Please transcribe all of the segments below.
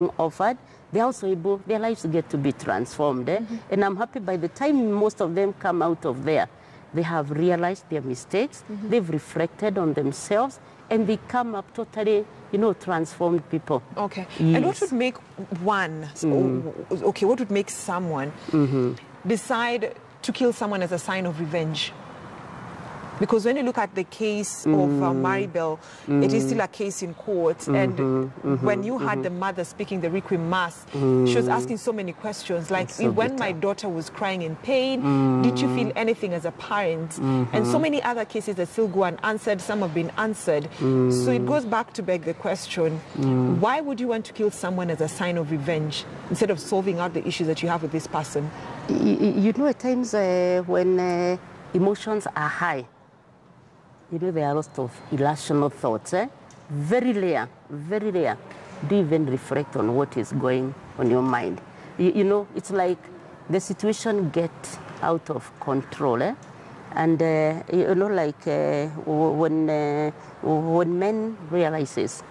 offered, they're also able, their lives get to be transformed. And I'm happy by the time most of them come out of there, they have realized their mistakes, they've reflected on themselves, and they come up totally, transformed people. Okay. Yes. And what would make one, what would make someone decide to kill someone as a sign of revenge? Because when you look at the case of Maribel, it is still a case in court. And when you had the mother speaking the Requiem Mass, she was asking so many questions. Like, so when bitter. my daughter was crying in pain, did you feel anything as a parent? And so many other cases that still go unanswered, some have been answered. So it goes back to beg the question, why would you want to kill someone as a sign of revenge instead of solving out the issues that you have with this person? At times when emotions are high, there are lots of irrational thoughts. Very rare, very rare. Do you even reflect on what is going on your mind? It's like the situation gets out of control. And, when men realizes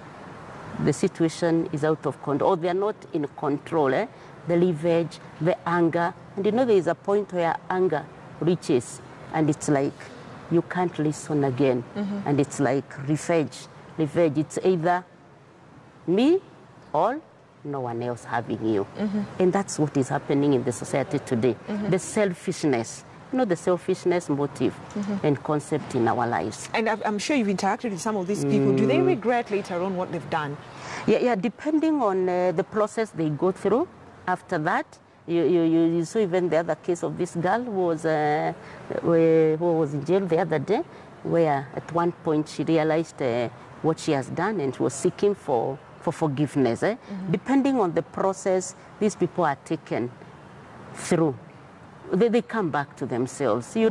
the situation is out of control, or they're not in control, the revenge, the anger, and there is a point where anger reaches, and it's like, you can't listen again. And it's like revenge. Revenge, it's either me or no one else having you. And that's what is happening in the society today. The selfishness, the selfishness motive and concept in our lives. And I'm sure you've interacted with some of these people. Do they regret later on what they've done? Yeah, depending on the process they go through after that. You saw even the other case of this girl who was in jail the other day, where at one point she realized what she has done and she was seeking for forgiveness. Depending on the process these people are taken through, they come back to themselves. A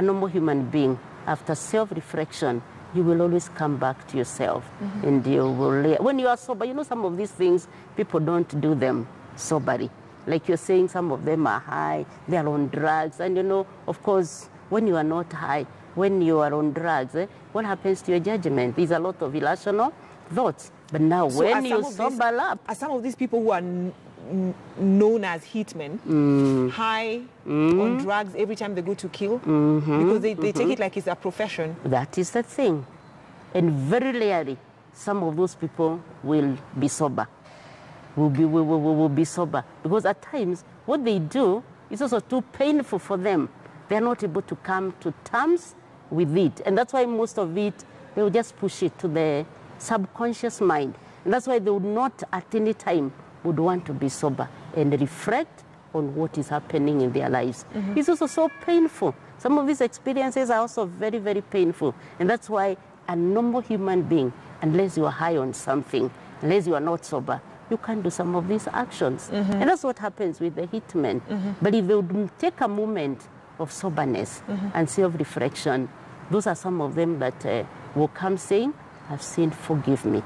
normal human being, after self-reflection, you will always come back to yourself. And you will, when you are sober, some of these things, people don't do them soberly. Like you're saying, some of them are high, they are on drugs. And of course, when you are not high, when you are on drugs, what happens to your judgment? There's a lot of irrational thoughts. But now, so when you sober up... Are some of these people who are known as hitmen, high on drugs every time they go to kill? Because they take it like it's a profession. That is the thing. And very rarely, some of those people will be sober. Will be sober. Because at times, what they do is also too painful for them. They're not able to come to terms with it. And that's why most of it, they will just push it to the subconscious mind. And that's why they would not at any time would want to be sober and reflect on what is happening in their lives. It's also so painful. Some of these experiences are also very, very painful. And that's why a normal human being, unless you are high on something, unless you are not sober, you can't do some of these actions. And that's what happens with the hitmen. But if they would take a moment of soberness and self-reflection, those are some of them that will come saying, I've sinned, forgive me.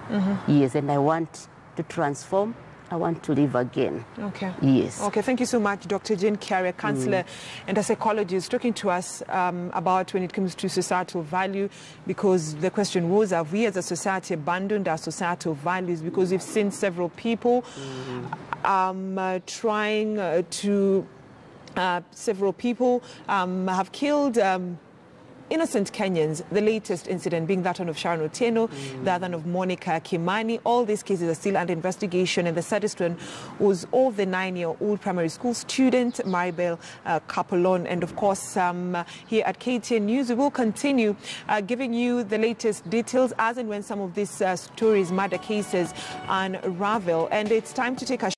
Yes, and I want to transform. I want to live again. Okay. Yes. Okay, thank you so much, Dr. Jane Carrier, counselor and a psychologist, talking to us about when it comes to societal value, because the question was, have we as a society abandoned our societal values? Because we've seen several people several people have killed innocent Kenyans, the latest incident being that one of Sharon Otieno, the other one of Monica Kimani. All these cases are still under investigation, and the saddest one was of the 9-year-old primary school student, Maribel Kapolon. And of course, here at KTN News, we will continue giving you the latest details as and when some of these stories, murder cases, unravel. And it's time to take a